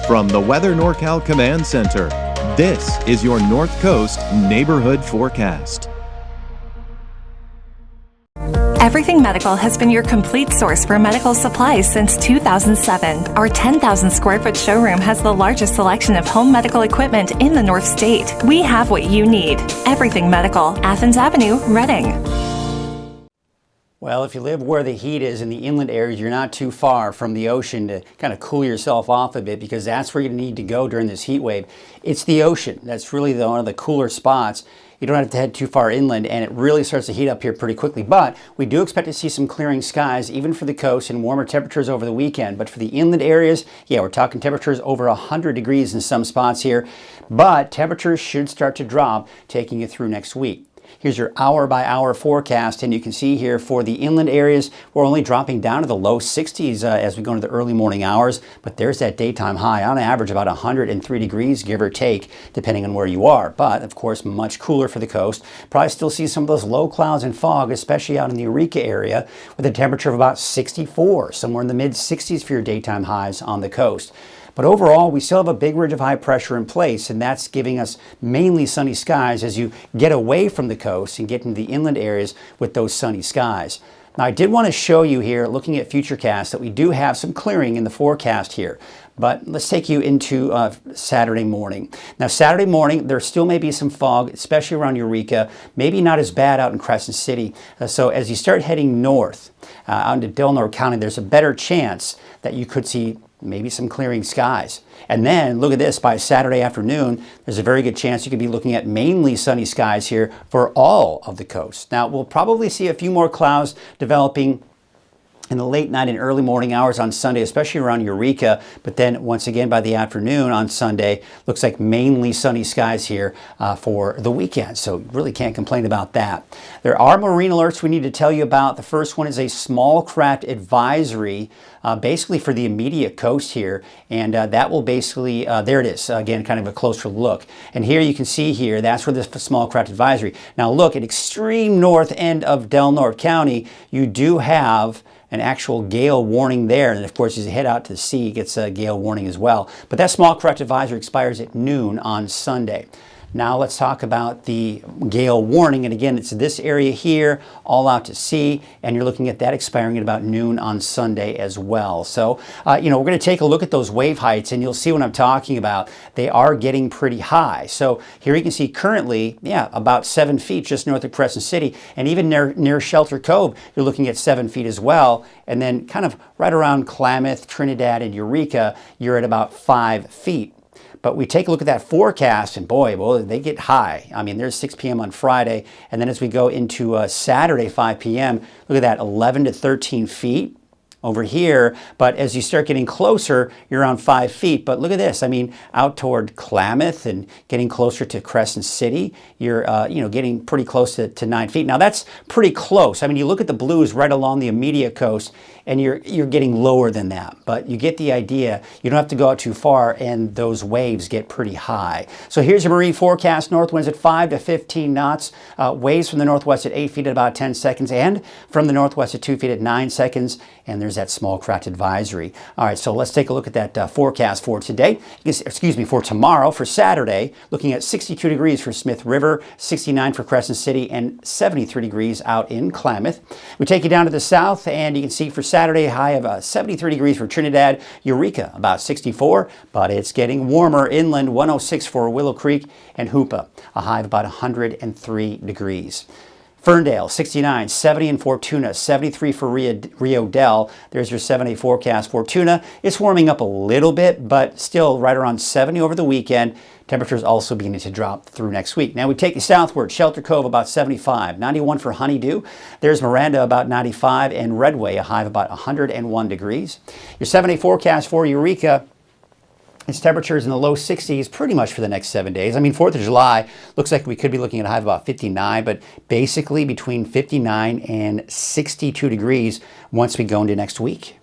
From the Weather NorCal Command Center, this is your North Coast Neighborhood Forecast. Everything Medical has been your complete source for medical supplies since 2007. Our 10,000 square foot showroom has the largest selection of home medical equipment in the North State. We have what you need. Everything Medical, Athens Avenue, Reading. Well, if you live where the heat is in the inland areas, you're not too far from the ocean to kind of cool yourself off a bit, because that's where you need to go during this heat wave. It's the ocean. That's really one of the cooler spots. You don't have to head too far inland, and it really starts to heat up here pretty quickly. But we do expect to see some clearing skies, even for the coast, and warmer temperatures over the weekend. But for the inland areas, yeah, we're talking temperatures over 100 degrees in some spots here. But temperatures should start to drop, taking you through next week. Here's your hour-by-hour forecast, and you can see here for the inland areas, we're only dropping down to the low 60s as we go into the early morning hours, but there's that daytime high, on average about 103 degrees, give or take, depending on where you are. But, of course, much cooler for the coast. Probably still see some of those low clouds and fog, especially out in the Eureka area, with a temperature of about 64, somewhere in the mid-60s for your daytime highs on the coast. But overall, we still have a big ridge of high pressure in place, and that's giving us mainly sunny skies as you get away from the coast and get into the inland areas with those sunny skies. Now, I did want to show you here, looking at Futurecast, that we do have some clearing in the forecast here. But let's take you into Saturday morning. Now, Saturday morning, there still may be some fog, especially around Eureka. Maybe not as bad out in Crescent City. So as you start heading north, out into Delaware County, there's a better chance that you could see maybe some clearing skies. And then, look at this, by Saturday afternoon, there's a very good chance you could be looking at mainly sunny skies here for all of the coast. Now, we'll probably see a few more clouds developing in the late night and early morning hours on Sunday, especially around Eureka. But then once again by the afternoon on Sunday, looks like mainly sunny skies here for the weekend. So really can't complain about that. There are marine alerts we need to tell you about. The first one is a small craft advisory, basically for the immediate coast here. And that will basically, there it is, again, kind of a closer look. And here you can see here, that's where the small craft advisory. Now look, at extreme north end of Delaware County, you do have an actual gale warning there. And of course, as you head out to the sea, it gets a gale warning as well. But that small craft advisory expires at noon on Sunday. Now let's talk about the gale warning. And again, it's this area here, all out to sea, and you're looking at that expiring at about noon on Sunday as well. So, we're going to take a look at those wave heights, and you'll see what I'm talking about. They are getting pretty high. So here you can see currently, about 7 feet just north of Crescent City, and even near Shelter Cove, you're looking at 7 feet as well. And then kind of right around Klamath, Trinidad, and Eureka, you're at about 5 feet. But we take a look at that forecast, and boy, well, they get high. I mean, there's 6 p.m. on Friday, and then as we go into Saturday, 5 p.m., look at that, 11 to 13 feet over here. But as you start getting closer, you're around 5 feet. But look at this. I mean, out toward Klamath and getting closer to Crescent City, you're getting pretty close to 9 feet. Now that's pretty close. I mean, you look at the blues right along the immediate coast, and you're getting lower than that. But you get the idea. You don't have to go out too far, and those waves get pretty high. So here's your marine forecast. North winds at 5 to 15 knots. Waves from the northwest at 8 feet at about 10 seconds, and from the northwest at 2 feet at 9 seconds. And there's that small craft advisory. All right, so let's take a look at that forecast for today. For tomorrow, for Saturday, looking at 62 degrees for Smith River, 69 for Crescent City, and 73 degrees out in Klamath. We take you down to the south, and you can see for Saturday, high of 73 degrees for Trinidad, Eureka, about 64, but it's getting warmer inland, 106 for Willow Creek and Hoopa, a high of about 103 degrees. Ferndale, 69, 70 in Fortuna, 73 for Rio Dell. There's your 7-day forecast. Fortuna, it's warming up a little bit, but still right around 70 over the weekend. Temperatures also beginning to drop through next week. Now we take you southward. Shelter Cove about 75, 91 for Honeydew. There's Miranda about 95, and Redway a high of about 101 degrees. Your 7-day forecast for Eureka, its temperatures in the low 60s pretty much for the next 7 days. I mean, 4th of July looks like we could be looking at a high of about 59, but basically between 59 and 62 degrees once we go into next week.